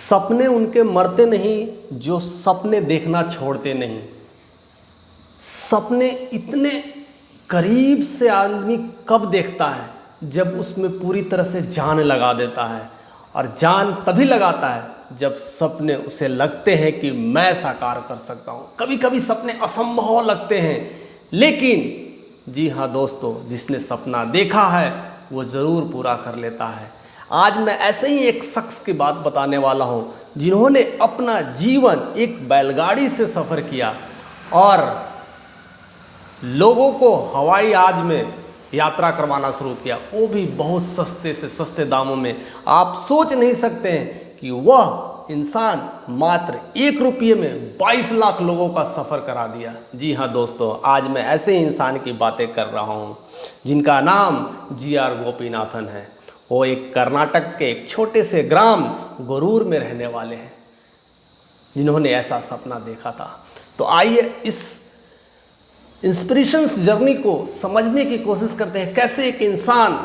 सपने उनके मरते नहीं जो सपने देखना छोड़ते नहीं। सपने इतने करीब से आदमी कब देखता है, जब उसमें पूरी तरह से जान लगा देता है, और जान तभी लगाता है जब सपने उसे लगते हैं कि मैं साकार कर सकता हूँ। कभी कभी सपने असंभव लगते हैं, लेकिन जी हाँ दोस्तों, जिसने सपना देखा है वो ज़रूर पूरा कर लेता है। आज मैं ऐसे ही एक शख्स की बात बताने वाला हूँ जिन्होंने अपना जीवन एक बैलगाड़ी से सफ़र किया और लोगों को हवाई जहाज में यात्रा करवाना शुरू किया, वो भी बहुत सस्ते से सस्ते दामों में। आप सोच नहीं सकते हैं कि वह इंसान मात्र 1 रुपये में 22 लाख लोगों का सफ़र करा दिया। जी हाँ दोस्तों, आज मैं ऐसे ही इंसान की बातें कर रहा हूँ जिनका नाम GR गोपीनाथन है। वो एक कर्नाटक के एक छोटे से ग्राम गोरूर में रहने वाले हैं, जिन्होंने ऐसा सपना देखा था। तो आइए इस इंस्पिरेशंस जर्नी को समझने की कोशिश करते हैं, कैसे एक इंसान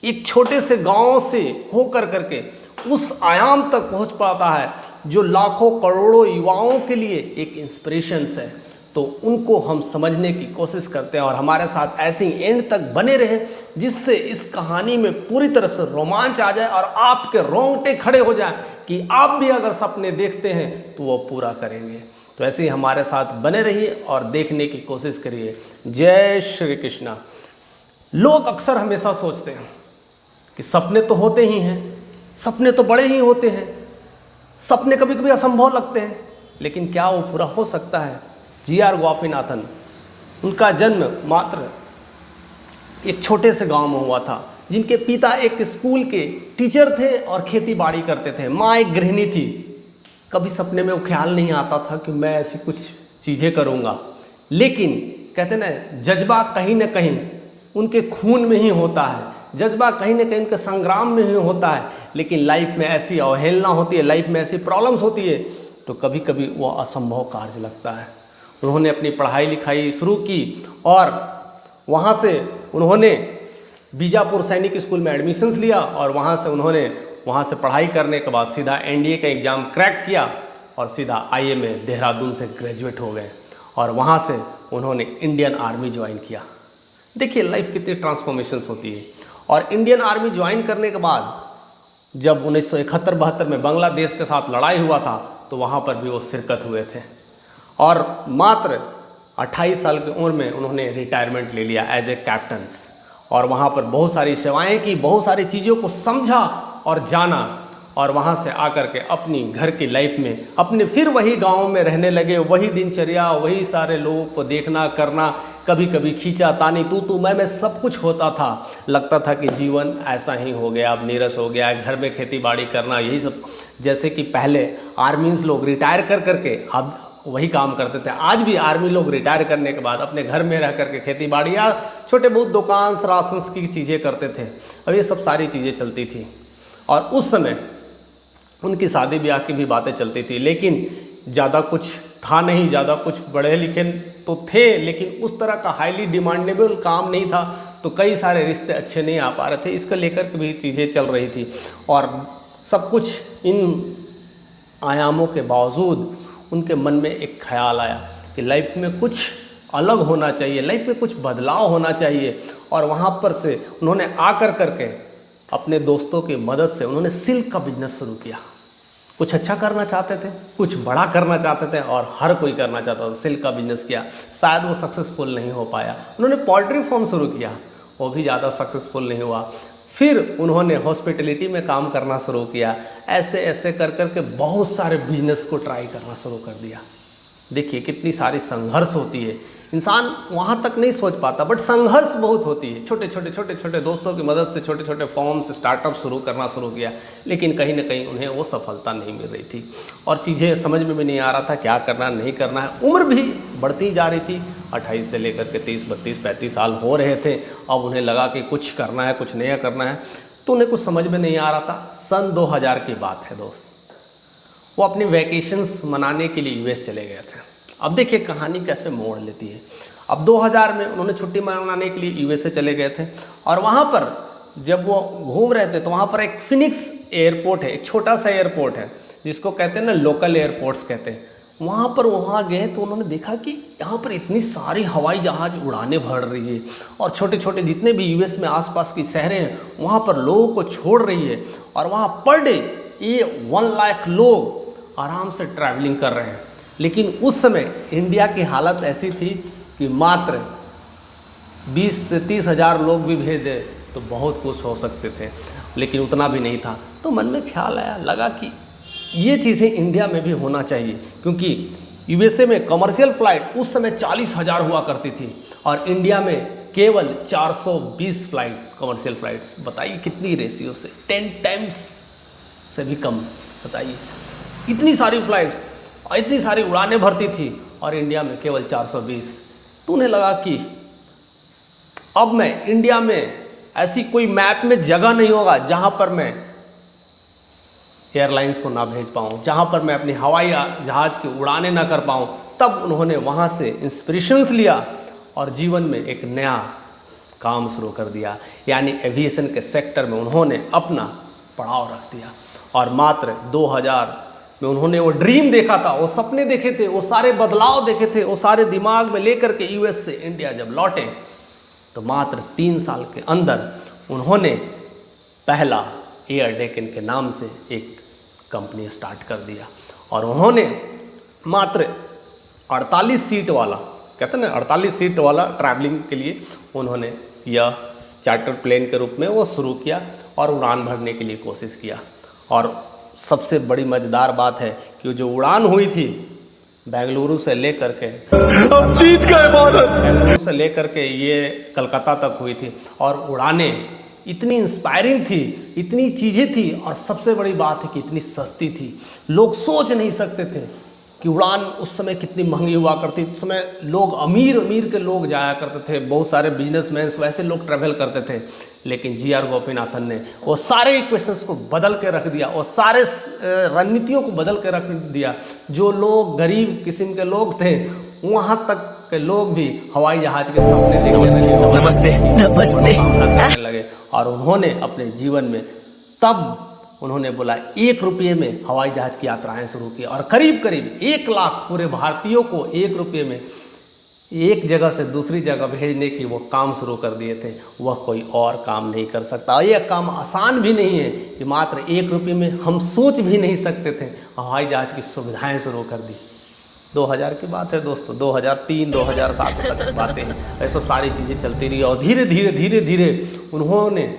एक छोटे से गांव से होकर करके उस आयाम तक पहुंच पाता है जो लाखों करोड़ों युवाओं के लिए एक इंस्पिरेशंस है। तो उनको हम समझने की कोशिश करते हैं और हमारे साथ ऐसे ही एंड तक बने रहें, जिससे इस कहानी में पूरी तरह से रोमांच आ जाए और आपके रोंगटे खड़े हो जाएं कि आप भी अगर सपने देखते हैं तो वो पूरा करेंगे। तो ऐसे ही हमारे साथ बने रहिए और देखने की कोशिश करिए। जय श्री कृष्णा। लोग अक्सर हमेशा सोचते हैं कि सपने तो होते ही हैं, सपने तो बड़े ही होते हैं, सपने कभी कभी असंभव लगते हैं, लेकिन क्या वो पूरा हो सकता है? GR गोपीनाथन, उनका जन्म मात्र एक छोटे से गांव में हुआ था, जिनके पिता एक स्कूल के टीचर थे और खेती बाड़ी करते थे। माँ एक गृहिणी थी। कभी सपने में वो ख्याल नहीं आता था कि मैं ऐसी कुछ चीज़ें करूँगा, लेकिन कहते ना, जज्बा कहीं ना कहीं उनके खून में ही होता है, जज्बा कहीं ना कहीं उनके संग्राम में ही होता है। लेकिन लाइफ में ऐसी अवहेलना होती है, लाइफ में ऐसी प्रॉब्लम्स होती है, तो कभी कभी वो असंभव कार्य लगता है। उन्होंने अपनी पढ़ाई लिखाई शुरू की और वहाँ से उन्होंने बीजापुर सैनिक स्कूल में एडमिशन्स लिया और वहाँ से पढ़ाई करने के बाद सीधा NDA का एग्ज़ाम क्रैक किया और सीधा IIM में देहरादून से ग्रेजुएट हो गए और वहाँ से उन्होंने इंडियन आर्मी ज्वाइन किया। देखिए लाइफ कितनी ट्रांसफॉर्मेशंस होती है। और इंडियन आर्मी ज्वाइन करने के बाद जब 1971-72 में बांग्लादेश के साथ लड़ाई हुआ था, तो वहाँ पर भी वो शिरकत हुए थे और मात्र 28 साल की उम्र में उन्होंने रिटायरमेंट ले लिया एज ए कैप्टन्स। और वहाँ पर बहुत सारी सेवाएं की, बहुत सारी चीज़ों को समझा और जाना, और वहाँ से आकर के अपनी घर की लाइफ में अपने फिर वही गांव में रहने लगे। वही दिनचर्या, वही सारे लोगों को देखना करना, कभी कभी खींचा तानी तू मैं सब कुछ होता था। लगता था कि जीवन ऐसा ही हो गया, अब नीरस हो गया, घर में खेती बाड़ी करना, यही सब। जैसे कि पहले आर्मीज लोग रिटायर कर करके अब वही काम करते थे, आज भी आर्मी लोग रिटायर करने के बाद अपने घर में रह करके खेती बाड़ी या छोटे बहुत दुकान राशन की चीज़ें करते थे। अब ये सब सारी चीज़ें चलती थी और उस समय उनकी शादी ब्याह की भी बातें चलती थी, लेकिन ज़्यादा कुछ था नहीं, ज़्यादा कुछ पढ़े लिखे तो थे, लेकिन उस तरह का हाईली डिमांडेबल काम नहीं था, तो कई सारे रिश्ते अच्छे नहीं आ पा रहे थे। इसको लेकर के भी चीज़ें चल रही थी और सब कुछ इन आयामों के बावजूद उनके मन में एक ख्याल आया कि लाइफ में कुछ अलग होना चाहिए, लाइफ में कुछ बदलाव होना चाहिए। और वहाँ पर से उन्होंने आकर करके अपने दोस्तों की मदद से उन्होंने सिल्क का बिजनेस शुरू किया। कुछ अच्छा करना चाहते थे, कुछ बड़ा करना चाहते थे और हर कोई करना चाहता था। सिल्क का बिजनेस किया, शायद वो सक्सेसफुल नहीं हो पाया। उन्होंने पोल्ट्री फार्म शुरू किया, वो भी ज़्यादा सक्सेसफुल नहीं हुआ। फिर उन्होंने हॉस्पिटलिटी में काम करना शुरू किया। ऐसे ऐसे कर कर के बहुत सारे बिजनेस को ट्राई करना शुरू कर दिया। देखिए कितनी सारी संघर्ष होती है, इंसान वहाँ तक नहीं सोच पाता, बट संघर्ष बहुत होती है। छोटे छोटे दोस्तों की मदद से छोटे छोटे फॉर्म्स स्टार्टअप शुरू करना शुरू किया, लेकिन कहीं ना कहीं उन्हें वो सफलता नहीं मिल रही थी और चीज़ें समझ में भी नहीं आ रहा था क्या करना नहीं करना है। उम्र भी बढ़ती जा रही थी, 28 से लेकर के 30, 32, 35 साल हो रहे थे। अब उन्हें लगा कि कुछ करना है, कुछ नया करना है, तो उन्हें कुछ समझ में नहीं आ रहा था। सन 2000 की बात है दोस्त, वो अपनी वैकेशंस मनाने के लिए US चले गए थे। अब देखिए कहानी कैसे मोड़ लेती है। अब 2000 में उन्होंने छुट्टी मनाने के लिए USA चले गए थे और वहाँ पर जब वो घूम रहे थे तो वहाँ पर एक फिनिक्स एयरपोर्ट है, एक छोटा सा एयरपोर्ट है जिसको कहते हैं ना लोकल एयरपोर्ट्स कहते हैं, वहाँ गए तो उन्होंने देखा कि यहाँ पर इतनी सारी हवाई जहाज़ उड़ानें भर रही है और छोटे छोटे जितने भी यूएस में आसपास की शहरें हैं वहाँ पर लोगों को छोड़ रही है और वहाँ पर डे ये 1 लाख लोग आराम से ट्रैवलिंग कर रहे हैं। लेकिन उस समय इंडिया की हालत ऐसी थी कि मात्र 20 से 30 हज़ार लोग भी भेज दे तो बहुत कुछ हो सकते थे, लेकिन उतना भी नहीं था। तो मन में ख्याल आया, लगा कि ये चीज़ें इंडिया में भी होना चाहिए, क्योंकि यूएसए में कमर्शियल फ़्लाइट उस समय 40,000 हुआ करती थी और इंडिया में केवल 420 फ्लाइट कमर्शियल फ़्लाइट्स। बताइए कितनी रेशियो से, 10 टाइम्स से भी कम। बताइए इतनी सारी फ़्लाइट्स और इतनी सारी उड़ानें भरती थी और इंडिया में केवल 420। तो उन्हें लगा कि अब मैं इंडिया में ऐसी कोई मैप में जगह नहीं होगा जहाँ पर मैं एयरलाइंस को ना भेज पाऊँ, जहाँ पर मैं अपनी हवाई जहाज़ की उड़ानें ना कर पाऊँ। तब उन्होंने वहाँ से इंस्पिरेशंस लिया और जीवन में एक नया काम शुरू कर दिया, यानी एविएशन के सेक्टर में उन्होंने अपना पड़ाव रख दिया। और मात्र 2000 में उन्होंने वो ड्रीम देखा था, वो सपने देखे थे, वो सारे बदलाव देखे थे, वो सारे दिमाग में लेकर के यूएस से इंडिया जब लौटे तो मात्र 3 साल के अंदर उन्होंने पहला एयर डेकन के नाम से एक कंपनी स्टार्ट कर दिया और उन्होंने मात्र 48 सीट वाला, कहते हैं ना 48 सीट वाला ट्रैवलिंग के लिए उन्होंने यह चार्टर प्लेन के रूप में वो शुरू किया और उड़ान भरने के लिए कोशिश किया। और सबसे बड़ी मज़ेदार बात है कि जो उड़ान हुई थी बेंगलुरु से लेकर के बेंगलुरु से लेकर के ये कलकत्ता तक हुई थी और उड़ानें इतनी इंस्पायरिंग थी, इतनी चीज़ें थी और सबसे बड़ी बात है कि इतनी सस्ती थी। लोग सोच नहीं सकते थे कि उड़ान उस समय कितनी महंगी हुआ करती। उस समय लोग अमीर के लोग जाया करते थे, बहुत सारे बिजनेसमैन वैसे लोग ट्रैवल करते थे। लेकिन जी.आर. गोपीनाथन ने वो सारे इक्वेशंस को बदल के रख दिया, और सारे रणनीतियों को बदल के रख दिया। जो लोग गरीब किस्म के लोग थे वहाँ तक के लोग भी हवाई जहाज के सपने देखने लगे और उन्होंने अपने जीवन में तब उन्होंने बोला 1 रुपये में हवाई जहाज की यात्राएं शुरू की और करीब 1 लाख पूरे भारतीयों को 1 रुपये में एक जगह से दूसरी जगह भेजने की वो काम शुरू कर दिए थे। वह कोई और काम नहीं कर सकता। यह काम आसान भी नहीं है कि मात्र 1 रुपये में हम सोच भी नहीं सकते थे, हवाई जहाज की सुविधाएं शुरू कर दी। 2000 की बात है दोस्तों, 2003 2007 तक बातें हैं। ये सब सारी चीज़ें चलती रही और धीरे धीरे उन्होंने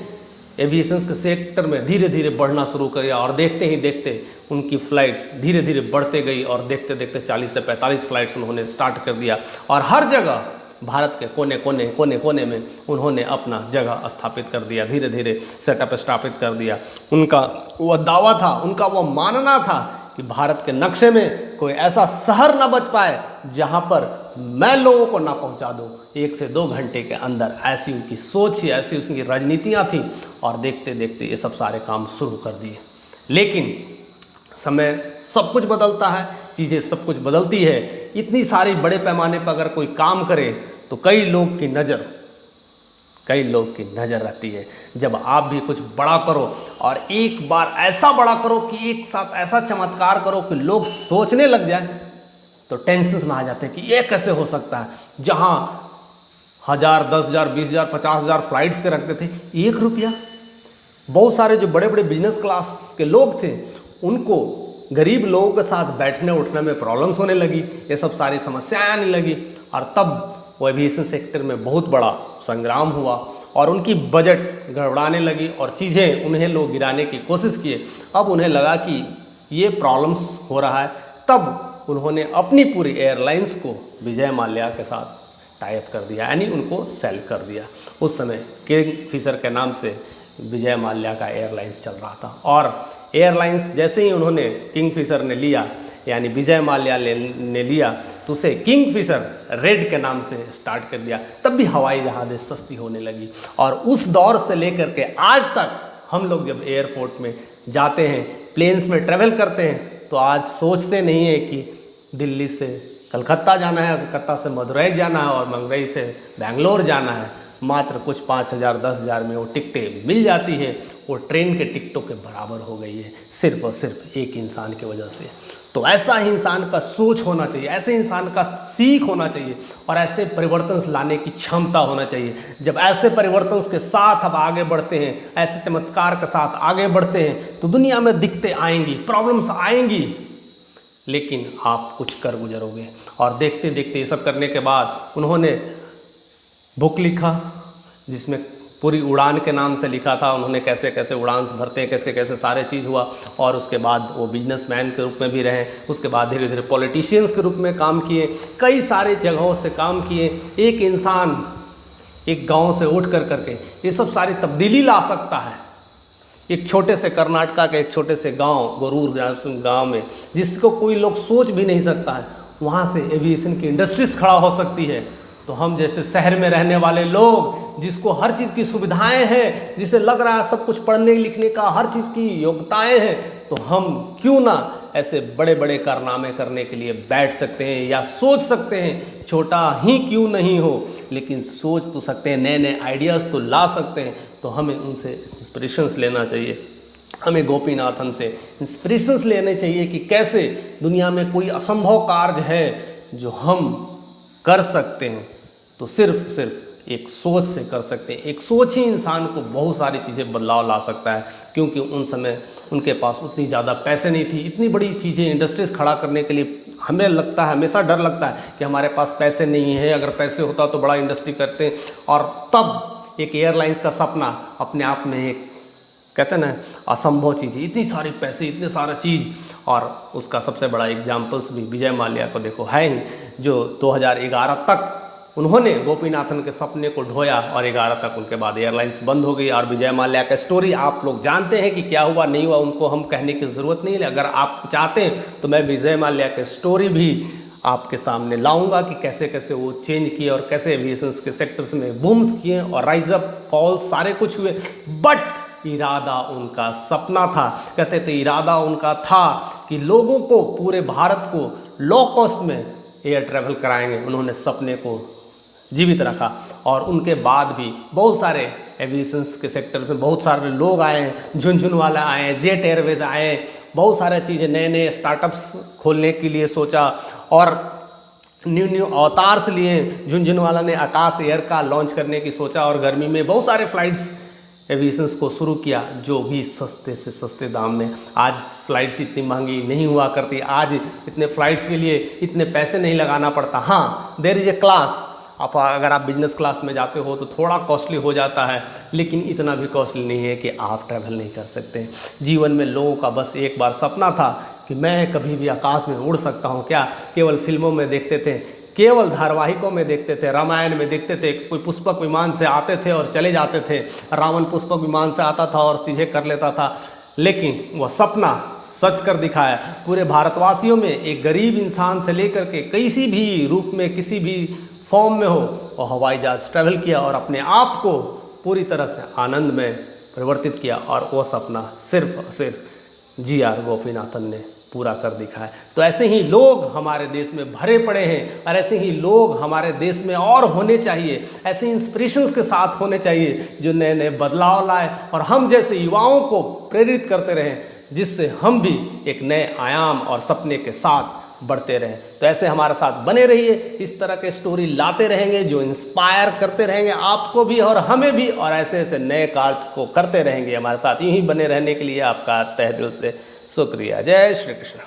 एविएशन के सेक्टर में धीरे धीरे बढ़ना शुरू किया और देखते ही देखते उनकी फ़्लाइट्स धीरे धीरे बढ़ते गई और देखते देखते 40 से 45 फ्लाइट्स उन्होंने स्टार्ट कर दिया और हर जगह भारत के कोने में उन्होंने अपना जगह स्थापित कर दिया, धीरे धीरे सेटअप स्थापित कर दिया। उनका वह दावा था, उनका वह मानना था कि भारत के नक्शे में कोई ऐसा शहर ना बच पाए जहाँ पर मैं लोगों को ना पहुँचा दूँ 1 से 2 घंटे के अंदर। ऐसी उनकी सोच ही, ऐसी उनकी रणनीतियाँ थी और देखते देखते ये सब सारे काम शुरू कर दिए। लेकिन समय सब कुछ बदलता है, चीज़ें सब कुछ बदलती है। इतनी सारी बड़े पैमाने पर अगर कोई काम करे तो कई लोग की नज़र रहती है। जब आप भी कुछ बड़ा करो और एक बार ऐसा बड़ा करो कि एक साथ ऐसा चमत्कार करो कि लोग सोचने लग जाए तो टेंशन में आ जाते हैं कि ये कैसे हो सकता है। जहाँ 1000, 10,000, 20,000, 50,000 फ्लाइट्स के रखते थे, 1 रुपया। बहुत सारे जो बड़े बड़े बिजनेस क्लास के लोग थे उनको गरीब लोगों के साथ बैठने उठने में प्रॉब्लम्स होने लगी, ये सब सारी समस्याएं आने लगी। और तब वो एविएशन सेक्टर में बहुत बड़ा संग्राम हुआ और उनकी बजट गड़बड़ाने लगी और चीज़ें उन्हें लोग गिराने की कोशिश किए। अब उन्हें लगा कि ये प्रॉब्लम्स हो रहा है, तब उन्होंने अपनी पूरी एयरलाइंस को विजय माल्या के साथ टाई अप कर दिया, यानी उनको सेल कर दिया। उस समय किंग फिशर के नाम से विजय माल्या का एयरलाइंस चल रहा था और एयरलाइंस जैसे ही उन्होंने किंग फिशर ने लिया, यानी विजय माल्या ने लिया, तो उसे किंग फिशर रेड के नाम से स्टार्ट कर दिया। तब भी हवाई जहाज़ें सस्ती होने लगी और उस दौर से लेकर के आज तक हम लोग जब एयरपोर्ट में जाते हैं, प्लेन्स में ट्रैवल करते हैं, तो आज सोचते नहीं है कि दिल्ली से कलकत्ता जाना है, कलकत्ता से मदुरई जाना है और मदुरई से बेंगलोर जाना है। मात्र कुछ 5,000 10,000 में वो टिकटें मिल जाती है। वो ट्रेन के टिकटों के बराबर हो गई है, सिर्फ और सिर्फ एक इंसान की वजह से। तो ऐसा ही इंसान का सोच होना चाहिए, ऐसे इंसान का सीख होना चाहिए और ऐसे परिवर्तन लाने की क्षमता होना चाहिए। जब ऐसे परिवर्तन के साथ अब आगे बढ़ते हैं, ऐसे चमत्कार के साथ आगे बढ़ते हैं, तो दुनिया में दिक्कतें आएंगी, प्रॉब्लम्स आएंगी, लेकिन आप कुछ कर गुजरोगे। और देखते देखते ये सब करने के बाद उन्होंने बुक लिखा, जिसमें पूरी उड़ान के नाम से लिखा था, उन्होंने कैसे कैसे उड़ान भरते हैं, कैसे कैसे सारे चीज़ हुआ। और उसके बाद वो बिजनेसमैन के रूप में भी रहे, उसके बाद धीरे धीरे पॉलिटिशियंस के रूप में काम किए, कई सारे जगहों से काम किए। एक इंसान एक गांव से उठ कर करके ये सब सारी तब्दीली ला सकता है। एक छोटे से कर्नाटका के एक छोटे से गांव, गोरूर गांव में, जिसको कोई लोग सोच भी नहीं सकता है, वहाँ से एविएशन की इंडस्ट्रीज खड़ा हो सकती है। तो हम जैसे शहर में रहने वाले लोग, जिसको हर चीज़ की सुविधाएं हैं, जिसे लग रहा है सब कुछ पढ़ने लिखने का हर चीज़ की योग्यताएं हैं, तो हम क्यों ना ऐसे बड़े बड़े कारनामे करने के लिए बैठ सकते हैं या सोच सकते हैं। छोटा ही क्यों नहीं हो, लेकिन सोच तो सकते हैं, नए नए आइडियाज़ तो ला सकते हैं। तो हमें उनसे इंस्पिरेशंस लेना चाहिए, हमें गोपीनाथन से इंस्पिरेशंस लेने चाहिए कि कैसे दुनिया में कोई असंभव कार्य है जो हम कर सकते हैं। तो सिर्फ एक सोच से कर सकते हैं। एक सोच ही इंसान को बहुत सारी चीज़ें बदलाव ला सकता है, क्योंकि उन समय उनके पास उतनी ज़्यादा पैसे नहीं थी इतनी बड़ी चीज़ें इंडस्ट्रीज खड़ा करने के लिए। हमें लगता है, हमेशा डर लगता है कि हमारे पास पैसे नहीं है, अगर पैसे होता तो बड़ा इंडस्ट्री करते। और तब एक एयरलाइंस का सपना अपने आप में एक, कहते हैं ना, असंभव चीज़, इतनी सारी पैसे, इतने सारा चीज़। और उसका सबसे बड़ा एग्जाम्पल्स भी विजय माल्या को देखो है ही, जो 2011 तक उन्होंने गोपीनाथन के सपने को ढोया और 11 तक उनके बाद एयरलाइंस बंद हो गई। और विजय माल्या का स्टोरी आप लोग जानते हैं कि क्या हुआ नहीं हुआ, उनको हम कहने की ज़रूरत नहीं है। अगर आप चाहते हैं तो मैं विजय माल्या की स्टोरी भी आपके सामने लाऊंगा कि कैसे कैसे वो चेंज किए और कैसे एविएशन के सेक्टर्स में बूम्स किए और राइज अप फॉल्स सारे कुछ हुए। बट इरादा उनका सपना था, कहते थे इरादा उनका था कि लोगों को, पूरे भारत को लो कॉस्ट में एयर ट्रैवल कराएंगे। उन्होंने सपने को जीवित रखा और उनके बाद भी बहुत सारे एविएशंस के सेक्टर में बहुत सारे लोग आए, झुनझुनवाला आए, जेट एयरवेज आए, बहुत सारी चीज़ें नए नए स्टार्टअप्स खोलने के लिए सोचा और न्यू अवतार्स लिए। झुनझुनवाला ने आकाश एयर का लॉन्च करने की सोचा और गर्मी में बहुत सारे फ्लाइट्स एविएशंस को शुरू किया, जो भी सस्ते से सस्ते दाम में। आज फ़्लाइट्स इतनी महंगी नहीं हुआ करती, आज इतने फ़्लाइट्स के लिए इतने पैसे नहीं लगाना पड़ता। हाँ, देयर इज़ ए क्लास, अगर आप बिजनेस क्लास में जाते हो तो थोड़ा कॉस्टली हो जाता है, लेकिन इतना भी कॉस्टली नहीं है कि आप ट्रैवल नहीं कर सकते। जीवन में लोगों का बस एक बार सपना था कि मैं कभी भी आकाश में उड़ सकता हूँ। क्या केवल फिल्मों में देखते थे, केवल धारावाहिकों में देखते थे, रामायण में देखते थे, कोई पुष्पक विमान से आते थे और चले जाते थे। रावण पुष्पक विमान से आता था और सीधे कर लेता था, लेकिन वह सपना सच कर दिखाया। पूरे भारतवासियों में एक गरीब इंसान से लेकर के किसी भी रूप में, किसी भी फॉर्म में हो, और हवाई जहाज ट्रैवल किया और अपने आप को पूरी तरह से आनंद में परिवर्तित किया। और वो सपना सिर्फ GR गोपीनाथन ने पूरा कर दिखाया। तो ऐसे ही लोग हमारे देश में भरे पड़े हैं और ऐसे ही लोग हमारे देश में और होने चाहिए, ऐसे इंस्पिरेशंस के साथ होने चाहिए जो नए नए बदलाव लाए और हम जैसे युवाओं को प्रेरित करते रहें, जिससे हम भी एक नए आयाम और सपने के साथ बढ़ते रहें। तो ऐसे हमारे साथ बने रहिए, इस तरह के स्टोरी लाते रहेंगे जो इंस्पायर करते रहेंगे आपको भी और हमें भी, और ऐसे ऐसे नए कार्य को करते रहेंगे हमारे साथ। यहीं बने रहने के लिए आपका तहे दिल से शुक्रिया। जय श्री कृष्ण।